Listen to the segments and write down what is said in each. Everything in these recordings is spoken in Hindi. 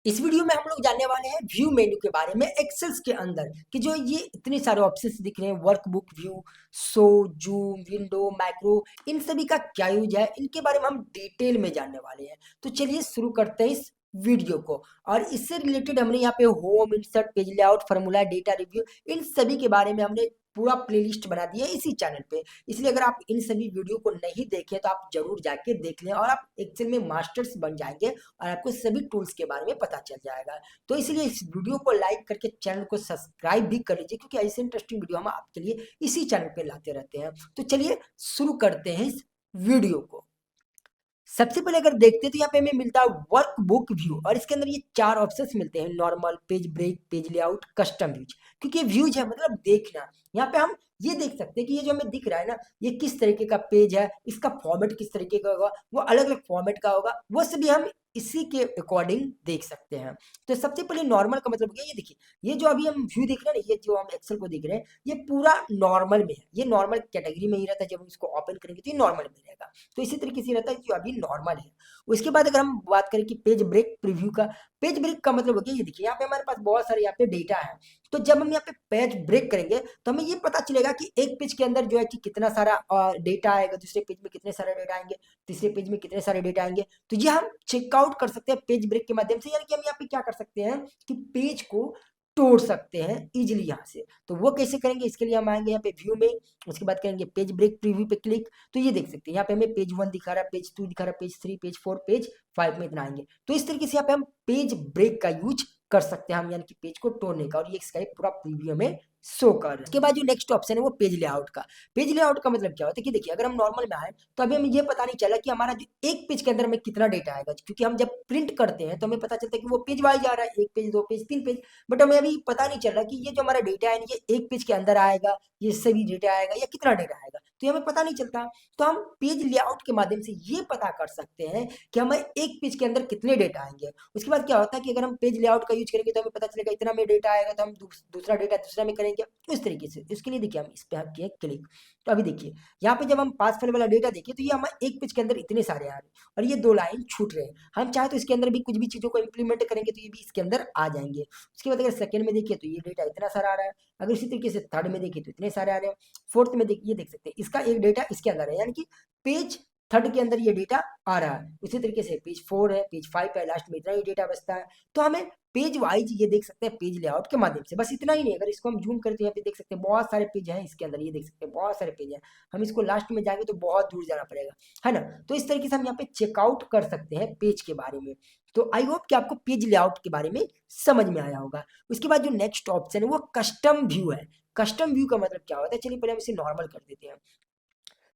इस वीडियो में हम लोग जानने वाले हैं व्यू मेन्यू के बारे में एक्सेल्स के अंदर कि जो ये इतने सारे ऑप्शंस दिख रहे हैं workbook view, show, zoom, window, macro, इन सभी का क्या यूज है, इनके बारे में हम डिटेल में जानने वाले हैं। तो चलिए शुरू करते हैं इस वीडियो को। और इससे रिलेटेड हमने यहाँ पे home, insert, page layout, formula, data review, इन सभी के बारे में हमने पूरा प्लेलिस्ट बना दिया है इसी चैनल पे। इसलिए अगर आप इन सभी वीडियो को नहीं देखें तो आप जरूर जाके देख लें और आप एक्सेल में मास्टर्स बन जाएंगे और आपको सभी टूल्स के बारे में पता चल जाएगा। तो इसलिए इस वीडियो को लाइक करके चैनल को सब्सक्राइब भी कर लीजिए, क्योंकि ऐसे इंटरेस्टिंग वीडियो हम आपके लिए इसी चैनल पे लाते रहते हैं। तो चलिए शुरू करते हैं इस वीडियो को। सबसे पहले अगर देखते हैं तो यहाँ पे हमें मिलता है वर्कबुक व्यू, और इसके अंदर ये चार ऑप्शंस मिलते हैं: normal, page break, page layout, custom views. क्योंकि व्यूज है मतलब देखना। यहाँ पे हम ये देख सकते हैं कि ये जो हमें दिख रहा है ना, ये किस तरीके का पेज है, इसका फॉर्मेट किस तरीके का होगा, वो अलग अलग फॉर्मेट का होगा, वो सभी हम इसी के अकॉर्डिंग देख सकते हैं। तो सबसे पहले नॉर्मल का मतलब क्या है, ये देखिए, ये जो अभी हम व्यू देख रहे हैं ना, ये जो हम एक्सेल को देख रहे हैं, ये पूरा नॉर्मल में है। ये नॉर्मल कैटेगरी में ही रहता है। जब हम इसको ओपन करेंगे तो ये नॉर्मल में रहेगा। तो इसी तरीके से रहता है जो अभी नॉर्मल है। उसके बाद अगर हम बात करें कि पेज ब्रेक प्रीव्यू का, पेज ब्रेक का मतलब हो गया, ये देखिए यहाँ पे हमारे पास बहुत सारे यहाँ पे डेटा है। तो जब हम यहाँ पे पेज ब्रेक करेंगे तो हमें ये पता चलेगा कि एक पेज के अंदर जो है कि कितना सारा डेटा आएगा, दूसरे पेज में कितने सारे डेटा आएंगे, तीसरे पेज में कितने सारे डेटा आएंगे। तो ये हम चेकआउट कर सकते हैं पेज ब्रेक के माध्यम से। यानी कि हम यहाँ पे क्या कर सकते हैं कि पेज को तोड़ सकते हैं इजिली यहाँ से। तो वो कैसे करेंगे, इसके लिए हम आएंगे यहाँ पे व्यू में, उसके बाद करेंगे पेज ब्रेक प्रीव्यू पे क्लिक। तो ये देख सकते हैं यहाँ पे हमें पेज 1 दिखा रहा है, पेज 2 दिखा रहा है, पेज 3, पेज 4, पेज 5 में इतना आएंगे। तो इस तरीके से यहाँ पे हम पेज ब्रेक का यूज कर सकते हैं हम, यानी कि पेज को तोड़ने का। और ये इसका पूरा प्रीव्यू में शो कर रहा है। उसके बाद जो नेक्स्ट ऑप्शन है वो पेज लेआउट का। पेज लेआउट का मतलब क्या होता है कि देखिए, अगर हम नॉर्मल में आए तो अभी हमें ये पता नहीं चला कि हमारा जो एक पेज के अंदर में कितना डेटा आएगा, क्योंकि हम जब प्रिंट करते हैं तो हमें पता चलता है कि वो पेज वाइज आ रहा है, एक पेज, दो पेज, तीन पेज। बट हमें अभी पता नहीं चल रहा कि ये जो हमारा डेटा है ये एक पेज के अंदर आएगा, ये सभी डेटा आएगा, या कितना डेटा आएगा, तो ये हमें पता नहीं चलता। तो हम पेज लेआउट के माध्यम से ये पता कर सकते हैं कि हमें एक पेज के अंदर कितने डेटा आएंगे। उसके बाद क्या होता है कि अगर हम पेज लेआउट का यूज करेंगे तो हमें पता चलेगा इतना में डेटा आएगा, तो हम दूसरा डेटा दूसरा में करेंगे इस तरीके से। इसके लिए देखिए हम इस पे किए क्लिक। तो अभी देखिए यहाँ पे जब हम पास फाइल वाला डेटा देखिए तो ये हमारे एक पेज के अंदर इतने सारे आ रहे हैं और ये दो लाइन छूट रहे हैं। हम चाहे तो इसके अंदर भी कुछ भी चीजों को इंप्लीमेंट करेंगे तो ये भी इसके अंदर आ जाएंगे। उसके बाद अगर सेकंड में देखिए तो ये डेटा इतना सारा आ रहा है। अगर इसी तरीके से थर्ड में देखिए तो इतने सारे आ रहे हैं। फोर्थ में देखिए, देख सकते हैं इसका एक डेटा इसके अंदर है, यानी कि पेज थर्ड के अंदर ये डेटा आ रहा है। उसी तरीके से पेज 4 है, पेज 5 है, लास्ट में इतना ही डेटा बचता है। तो हमें पेज वाइज ये देख सकते हैं पेज लेआउट के माध्यम से। बस इतना ही नहीं, अगर इसको हम जूम करें तो यहाँ पे देख सकते हैं बहुत सारे पेज हैं इसके अंदर। ये देख सकते हैं बहुत सारे पेज हैं। हम इसको लास्ट में जाएंगे तो बहुत दूर जाना पड़ेगा, है ना। तो इस तरीके से हम यहाँ पे चेकआउट कर सकते हैं पेज के बारे में। तो आई होप कि आपको पेज लेआउट के बारे में समझ में आया होगा। उसके बाद जो नेक्स्ट ऑप्शन है वो कस्टम व्यू है। कस्टम व्यू का मतलब क्या होता है, चलिए पहले हम इसे नॉर्मल कर देते हैं।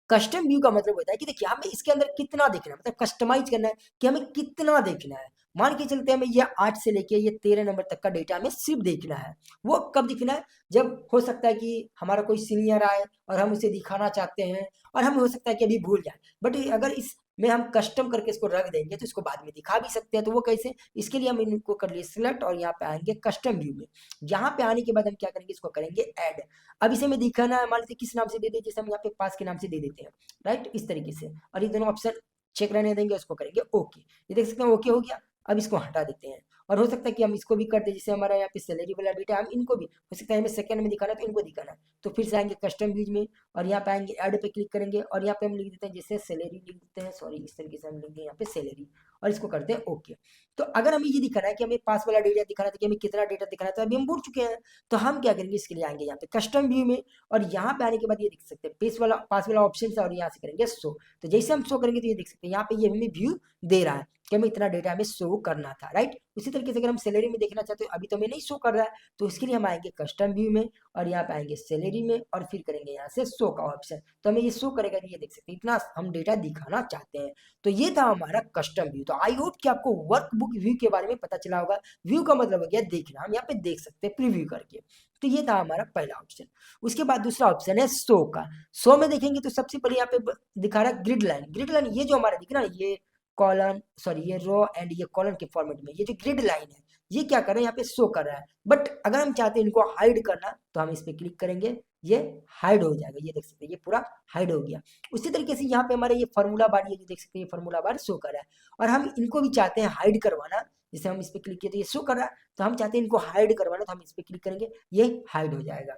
कस्टम व्यू का मतलब होता है कि देखिए हमें इसके अंदर कितना देखना है, मतलब कस्टमाइज करना है कि हमें कितना देखना है। मान के चलते हैं हमें ये 8 से लेके ये 13 नंबर तक का डेटा हमें सिर्फ देखना है। वो कब दिखना है, जब हो सकता है कि हमारा कोई सीनियर आए और हम उसे दिखाना चाहते हैं, और हमें हो सकता है कि अभी भूल जाए। बट अगर इस में हम कस्टम करके इसको रख देंगे तो इसको बाद में दिखा भी सकते हैं। तो वो कैसे, इसके लिए हम इनको कर लिए सिलेक्ट और यहाँ पे आएंगे कस्टम व्यू में। यहाँ पे आने के बाद हम क्या करेंगे, इसको करेंगे ऐड। अब इसे हमें दिखाना है, मान लीजिए किस नाम से दे दें, जैसे हम यहाँ पे पास के नाम से दे देते हैं, राइट, इस तरीके से। और ये दोनों ऑप्शन चेक रहने देंगे, इसको करेंगे ओके। ये देख सकते हैं ओके हो गया। अब इसको हटा देते हैं। और हो सकता है कि हम इसको भी कर दें, जैसे हमारा यहाँ पे सैलरी वाला डेटा, हम इनको भी हो सकता है हमें सेकंड में दिखाना है तो इनको दिखाना है। तो फिर से आएंगे कस्टम व्यूज में और यहाँ पे आएंगे ऐड पे क्लिक करेंगे और यहाँ पे हम लिख देते हैं जैसे सैलरी लिख देते हैं, सॉरी इस तरीके से हम लिख देंगे यहाँ पे सैलरी, और इसको करते हैं ओके। तो अगर हमें ये दिखाना है कि हमें पास वाला डेटा दिखाना था कि हमें कितना डेटा दिखाना था, तो अभी हम भूल चुके हैं। तो हम क्या करेंगे, इसके लिए आएंगे यहाँ पे कस्टम व्यू में, और यहाँ पे आने के बाद ये देख सकते हैं पास वाला ऑप्शन है, और यहाँ से करेंगे शो। तो जैसे हम शो करेंगे तो ये देख सकते हैं यहाँ पे ये हमें व्यू दे रहा है कि हमें इतना डेटा हमें शो करना था, राइट। उसी तरीके से अगर हम सैलरी में देखना चाहते हैं, अभी तो हमें नहीं शो कर रहा है, तो इसके लिए हम आएंगे कस्टम व्यू में और यहाँ पे आएंगे सैलरी में और फिर करेंगे यहाँ से शो का ऑप्शन। तो हमें ये शो करेगा कि ये देख सकते हैं इतना हम डेटा दिखाना चाहते हैं। तो ये था हमारा कस्टम व्यू। तो आई होप कि आपको वर्कबुक व्यू के बारे में पता चला होगा। व्यू का मतलब हो गया देखना, हम यहाँ पे देख सकते हैं प्रीव्यू करके। तो ये था हमारा पहला ऑप्शन। उसके बाद दूसरा ऑप्शन है शो का। शो में देखेंगे तो सबसे पहले यहाँ पे दिखा रहा है ग्रिड लाइन। ग्रिड लाइन ये जो हमारा दिख रहा है, ये कॉलन, सॉरी ये रो एंड ये कॉलन के फॉर्मेट में ये जो ग्रिड लाइन है ये क्या कर रहा है, यहाँ पे शो कर रहा है। बट अगर हम चाहते हैं इनको हाइड करना तो हम इस पे क्लिक करेंगे, ये हाइड हो जाएगा। ये देख सकते हैं ये पूरा हाइड हो गया। उसी तरीके से यहाँ पे हमारे ये फार्मूला बार, ये जो देख सकते हैं ये फार्मूला बार शो कर रहा है, और हम इनको भी चाहते हैं हाइड करवाना, जैसे हम इस पर क्लिक किए तो ये शो कर रहा है, तो हम चाहते हैं इनको हाइड करवाना, तो हम इस पर क्लिक करेंगे, ये हाइड हो जाएगा।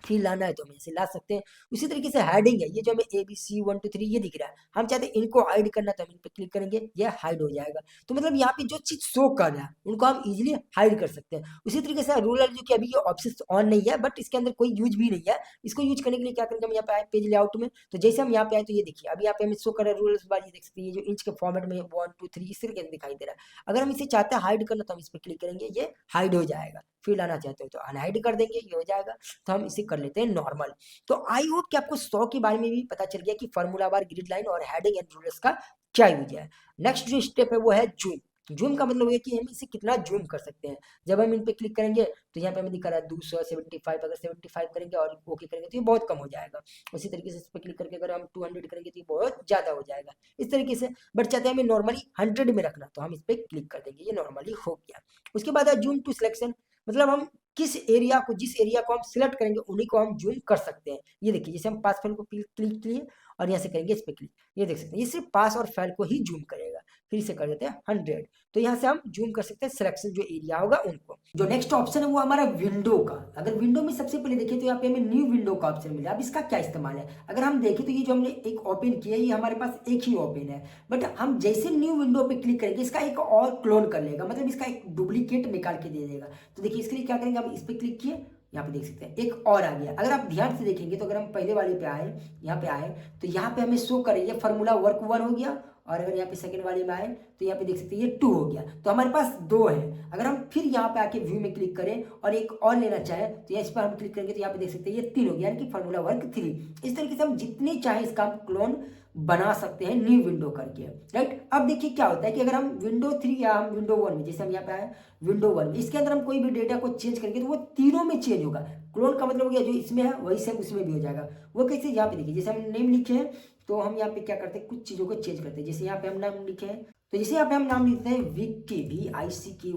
फिर लाना है तो हम ऐसे ला सकते हैं। उसी तरीके से हेडिंग है, ये जो हमें ABC 1 2 3 ये दिख रहा है, हम चाहते हैं इनको हाइड करना, तो हम इन पे क्लिक करेंगे, ये हाइड हो जाएगा। तो मतलब यहाँ पे जो चीज शो कर रहा है उनको हम इजीली हाइड कर सकते हैं। उसी तरीके से रूलर जो कि अभी ये ऑप्शन ऑन नहीं है, बट इसके अंदर कोई यूज भी नहीं है, इसको यूज करने के लिए क्या करेंगे, हम यहाँ पे आए पेज लेआउट में, तो जैसे हम यहाँ पे आए तो ये देखिए अभी यहाँ पे हमें शो कर रहा है रूलर्स बार, ये देख सकते हैं ये जो इंच के फॉर्मेट में 1 2 3 इस तरीके से दिखाई दे रहा है। अगर हम इसे चाहते हैं हाइड करना, तो हम इस पर क्लिक करेंगे, ये हाइड हो जाएगा। फिर लाना चाहते हो तो अनहाइड कर देंगे, ये हो जाएगा। तो हम इसे कर लेते हैं नॉर्मल। तो आई होप कि आपको 100 के बारे में भी पता चल गया कि फार्मूला बार, ग्रिड लाइन और हेडिंग एंड रूलर्स का क्या यूज है। नेक्स्ट जो स्टेप है वो है जूम। जूम का मतलब है कि हम इसे कितना जूम कर सकते हैं। जब हम इन पे क्लिक करेंगे तो यहाँ पे हमें दिखा रहा है 275, अगर 75 करेंगे और ओके करेंगे तो ये बहुत कम हो जाएगा। उसी तरीके से इस पे क्लिक करके अगर हम 200 करेंगे तो ये बहुत ज्यादा हो जाएगा इस तरीके से। बट चाहते हैं हमें नॉर्मली 100 में रखना, तो हम इस पे क्लिक कर देंगे, ये नॉर्मली हो गया। उसके बाद है जूम टू सिलेक्शन, मतलब हम किस एरिया को, जिस एरिया को हम सिलेक्ट करेंगे उन्हीं को हम जूम कर सकते हैं। ये देखिए जैसे हम पास फाइल को क्लिक किए और यहाँ से करेंगे इस पे क्लिक, ये देख सकते हैं ये सिर्फ पास और फाइल को ही जूम करेगा। फिर इसे कर देते हैं 100, तो यहाँ से हम जूम कर सकते हैं सिलेक्शन जो एरिया होगा उनको। जो नेक्स्ट ऑप्शन है वो हमारा विंडो का। अगर विंडो में सबसे पहले देखें तो यहाँ पे हमें न्यू विंडो का ऑप्शन मिला। अब इसका क्या इस्तेमाल है, अगर हम देखें तो ये जो हमने एक ओपन किया है ये हमारे पास एक ही ओपन है, बट हम जैसे न्यू विंडो पे क्लिक करेंगे इसका एक और क्लोन कर लेगा, मतलब इसका एक डुप्लीकेट निकाल के दे देगा। तो देखिए इसके लिए क्या करेंगे, हम इस पर क्लिक किए, यहाँ पे देख सकते हैं एक और आ गया। अगर आप ध्यान से देखेंगे तो अगर हम पहले वाले पे आए, यहाँ पे आए तो यहाँ पे हमें शो करे ये फार्मूला वर्क 1 हो गया, और अगर यहाँ पे सेकंड वाले में आए तो यहाँ पे देख सकते हैं ये 2 हो गया। तो हमारे पास 2 है। अगर हम फिर यहाँ पे आके व्यू में क्लिक करें और एक और लेना चाहें तो इस पर हम क्लिक करेंगे तो यहाँ पे देख सकते हैं ये 3 हो गया, यानी कि फार्मूला वर्क 3। इस तरीके से हम जितने चाहे इसका हम क्लोन बना सकते हैं न्यू विंडो करके, राइट। अब देखिए क्या होता है कि अगर हम विंडो 3 या हम विंडो 1 में, जैसे हम यहाँ पे आए विंडो 1 में, इसके अंदर हम कोई भी डेटा को चेंज करेंगे तो वो तीनों में चेंज होगा। क्लोन का मतलब हो गया जो इसमें है वही सेम उसमें भी हो जाएगा। वो कैसे, यहाँ पे देखिए जैसे हम नेम लिखे हैं तो हम यहाँ पे क्या करते हैं, कुछ चीज़ों को चेंज करते हैं। जैसे यहाँ पे हम नाम लिखे हैं तो जैसे यहाँ पे हम नाम लिखते हैं विक्की, VICKY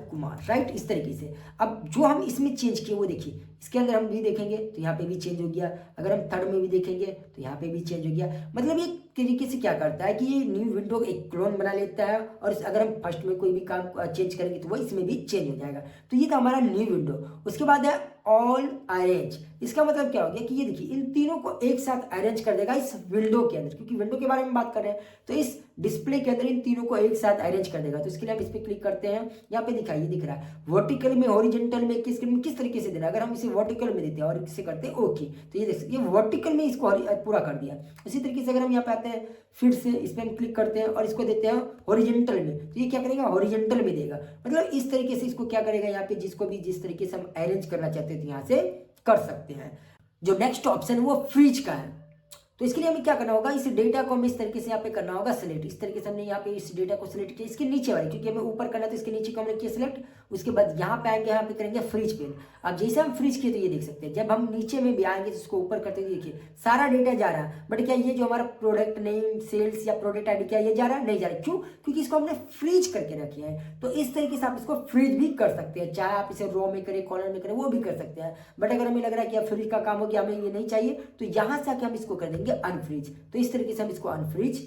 कुमार, राइट, इस तरीके से। अब जो हम इसमें चेंज किए वो देखिए, इसके अंदर हम भी देखेंगे तो यहाँ पे भी चेंज हो गया। अगर हम थर्ड में भी देखेंगे तो यहाँ पे भी चेंज हो गया। मतलब एक तरीके से क्या करता है कि ये न्यू विंडो एक क्लोन बना लेता है, और अगर हम फर्स्ट में कोई भी काम चेंज करेंगे तो वो इसमें भी चेंज हो जाएगा। तो ये था हमारा न्यू विंडो। उसके बाद है ऑल अरेंज। इसका मतलब क्या हो गया कि ये देखिए इन तीनों को एक साथ अरेंज कर देगा इस विंडो के अंदर, क्योंकि विंडो के बारे में बात कर रहे हैं तो इस डिस्प्ले के अंदर इन तीनों को एक साथ अरेंज कर देगा। तो इसके लिए हम इस पर क्लिक करते हैं, यहाँ पे दिखाइए दिख रहा है वर्टिकल में, हॉरिजॉन्टल में, किस तरीके से देना। अगर हम इसे वर्टिकल में देते हैं और इसे करते हैं ओके, तो ये देख सकते हैं वर्टिकल में इसको पूरा कर दिया। इसी तरीके से अगर हम यहाँ पे आते हैं फिर से इस पर हम क्लिक करते हैं और इसको देते हैं हॉरिजॉन्टल में, तो ये क्या करेगा, हॉरिजॉन्टल में देगा। मतलब इस तरीके से इसको क्या करेगा, यहाँ पे जिसको भी जिस तरीके से हम अरेंज करना चाहते हैं तो यहाँ से कर सकते हैं। जो नेक्स्ट ऑप्शन वो फ्रीज का है। तो इसके लिए हमें क्या करना होगा, इस डेटा को हमें इस तरीके से यहाँ पे करना होगा सिलेक्ट। इस तरीके से हमने यहाँ पे इस डेटा को सिलेक्ट किया, इसके नीचे वाले, क्योंकि हमें ऊपर करना है तो इसके नीचे को हमने किया सिलेक्ट। उसके बाद यहाँ पे आएंगे, यहाँ पे करेंगे फ्रीज पेन। अब जैसे हम फ्रीज किए तो ये देख सकते हैं जब हम नीचे में भी आएंगे तो इसको ऊपर करते हुए देखिए सारा डेटा जा रहा है, बट क्या ये जो हमारा प्रोडक्ट नेम, सेल्स या प्रोडक्ट आईडी, क्या ये जा रहा है, नहीं जा रहा है। क्यों, क्योंकि इसको हमने फ्रीज करके रखे हैं। तो इस तरीके से आप इसको फ्रीज भी कर सकते हैं, चाहे आप इसे रो में करें, कॉलम में करें, वो भी कर सकते हैं। बट अगर हमें लग रहा है कि फ्रीज का काम हो गया, हमें ये नहीं चाहिए, तो यहाँ से आके हम इसको कर देंगे अनफ्रीज। तो इस तरीके से हम इसको अनफ्रीज।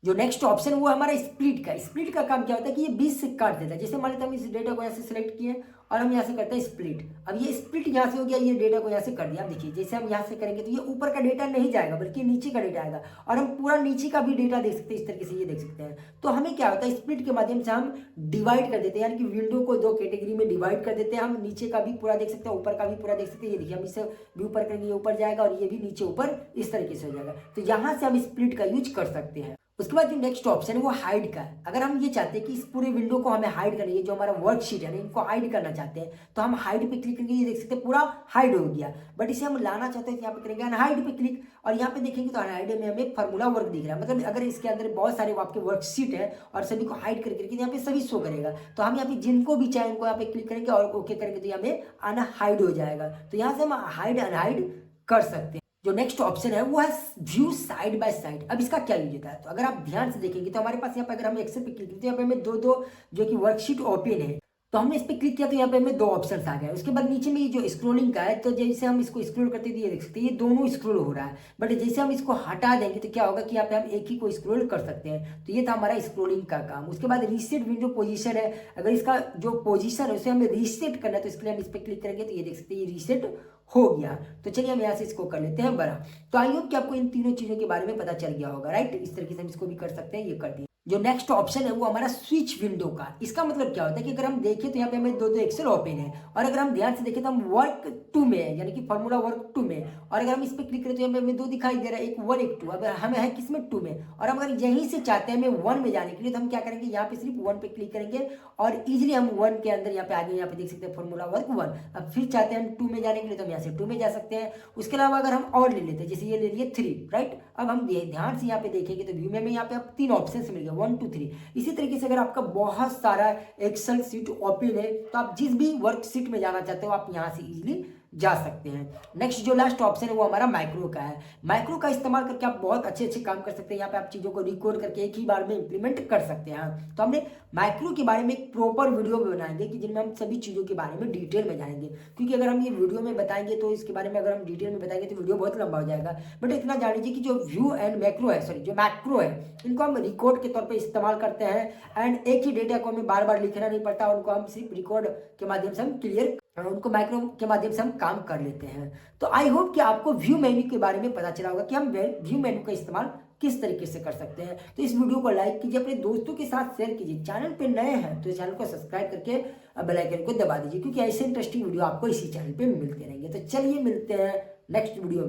जो नेक्स्ट ऑप्शन वो हमारा स्प्लिट का। स्प्लिट का काम क्या होता है कि ये 20 से काट देता है। जैसे मान लेते हैं हम इस डेटा को यहाँ से सिलेक्ट किए और हम यहाँ से करते हैं स्प्लिट। अब ये स्प्लिट यहाँ से हो गया, ये डेटा को यहाँ से कर दिया। अब देखिए जैसे हम यहाँ से करेंगे तो ये ऊपर का डेटा नहीं जाएगा बल्कि नीचे का डेटा आएगा, और हम पूरा नीचे का भी डेटा देख सकते हैं। इस तरीके से ये देख सकते हैं। तो हमें क्या होता है, स्प्लिट के माध्यम से हम डिवाइड कर देते हैं, यानी कि विंडो को 2 कैटेगरी में डिवाइड कर देते हैं। हम नीचे का भी पूरा देख सकते हैं, ऊपर का भी पूरा देख सकते हैं। ये देखिए हम इसे भी ऊपर करेंगे, ये ऊपर जाएगा और ये भी नीचे ऊपर इस तरीके से हो जाएगा। तो यहाँ से हम स्प्लिट का यूज कर सकते हैं। उसके बाद जो नेक्स्ट ऑप्शन है वो हाइड का है। अगर हम ये चाहते हैं कि इस पूरे विंडो को हमें हाइड करना है, जो हमारा वर्कशीट है ना, इनको हाइड करना चाहते हैं, तो हम हाइड पे क्लिक करेंगे, ये देख सकते हैं पूरा हाइड हो गया। बट इसे हम लाना चाहते हैं तो यहाँ पे करेंगे अनहाइड पे क्लिक, और यहाँ पे देखेंगे तो अनहाइड में हमें फार्मूला वर्क दिख रहा है। मतलब अगर इसके अंदर बहुत सारे आपके वर्कशीट है और सभी को हाइड करके यहाँ पे सभी शो करेगा। तो हम यहाँ पे जिनको भी चाहे उनको यहाँ पे क्लिक करेंगे और ओके करेंगे तो यहाँ पे अनहाइड हो जाएगा। तो यहाँ से हम हाइड अनहाइड कर सकते हैं। जो नेक्स्ट ऑप्शन है वो है व्यू साइड बाय साइड। अब इसका क्या यूज होता है, तो अगर आप ध्यान से देखेंगे तो हमारे पास यहाँ पे अगर हम एक्सेल पे क्लिक करते हैं, यहाँ पे हमें दो जो कि वर्कशीट ओपन है। तो हमने इस पे क्लिक किया तो यहाँ पे हमें दो ऑप्शन आ गए। उसके बाद नीचे में ये जो स्क्रोलिंग का है, तो जैसे हम इसको स्क्रॉल करते हैं तो ये देख सकते हैं ये दोनों स्क्रॉल हो रहा है, बट जैसे हम इसको हटा देंगे तो क्या होगा कि यहाँ पे हम एक ही को स्क्रॉल कर सकते हैं। तो ये था हमारा स्क्रोलिंग का काम। उसके बाद रीसेट विंडो पोजीशन है, अगर इसका जो पोजीशन है उसे हमें रीसेट करना है तो इसके लिए हम इस पर क्लिक करेंगे तो ये देख सकते हैं ये रीसेट हो गया। तो चलिए हम यहाँ से इसको कर लेते हैं बड़ा। तो आई होप कि आपको इन तीनों चीज़ों के बारे में पता चल गया होगा, राइट। इस तरीके से हम इसको भी कर सकते हैं, ये कर दिया। जो नेक्स्ट ऑप्शन है वो हमारा स्विच विंडो का। इसका मतलब क्या होता है कि अगर हम देखें तो यहाँ पे हमें दो दो एक्सेल ओपन है, और अगर हम ध्यान से देखें तो हम वर्क 2 में है, यानी कि फॉर्मूला वर्क 2 में। और अगर हम इस पर क्लिक करें तो यहाँ पे हमें दो दिखाई दे रहा है, एक 1 एक 2। अगर हमें है किसमें 2 में, और हम अगर यहीं से चाहते हैं हमें 1 में जाने के लिए तो हम क्या करेंगे, यहाँ पे सिर्फ 1 पे क्लिक करेंगे और इजिली हम 1 के अंदर यहाँ पे आगे यहाँ पे देख सकते हैं फॉर्मूला वर्क 1। अब फिर चाहते हैं हम 2 में जाने के लिए तो हम यहाँ से 2 में जा सकते हैं। उसके अलावा अगर हम और ले लेते हैं, जैसे ये ले लिए 3, राइट। अब हम ध्यान से यहाँ पे देखेंगे तो व्यू में हमें यहाँ पे अब 3 ऑप्शन मिल गए, 1 2 3। इसी तरीके से अगर आपका बहुत सारा एक्सेल सीट ओपन है तो आप जिस भी वर्क सीट में जाना चाहते हो आप यहाँ से इजीली जा सकते हैं। नेक्स्ट जो लास्ट ऑप्शन है वो हमारा माइक्रो का है। माइक्रो का इस्तेमाल करके आप बहुत अच्छे अच्छे काम कर सकते हैं। यहाँ पे आप चीज़ों को रिकॉर्ड करके एक ही बार में इंप्लीमेंट कर सकते हैं। तो हमने माइक्रो के बारे में एक प्रॉपर वीडियो बनाएंगे कि जिनमें हम सभी चीज़ों के बारे में डिटेल में जानेंगे, क्योंकि अगर हम ये वीडियो में बताएंगे तो इसके बारे में अगर हम डिटेल में बताएंगे तो वीडियो बहुत लंबा हो जाएगा। बट इतना जान लीजिए कि जो व्यू एंड मैक्रो है, सॉरी जो मैक्रो है, इनको हम रिकॉर्ड के तौर पर इस्तेमाल करते हैं। एंड एक ही डेटा को हमें बार बार लिखना नहीं पड़ता, उनको हम सिर्फ रिकॉर्ड के माध्यम से हम क्लियर, उनको माइक्रो के माध्यम से हम काम कर लेते हैं। तो आई होप कि आपको व्यू मेन्यू के बारे में पता चला होगा कि हम व्यू मेन्यू का इस्तेमाल किस तरीके से कर सकते हैं। तो इस वीडियो को लाइक कीजिए, अपने दोस्तों के साथ शेयर कीजिए। चैनल पे नए हैं तो चैनल को सब्सक्राइब करके बेल आइकन को दबा दीजिए, क्योंकि ऐसे इंटरेस्टिंग वीडियो आपको इसी चैनल पे मिलते रहेंगे। तो चलिए मिलते हैं नेक्स्ट वीडियो में।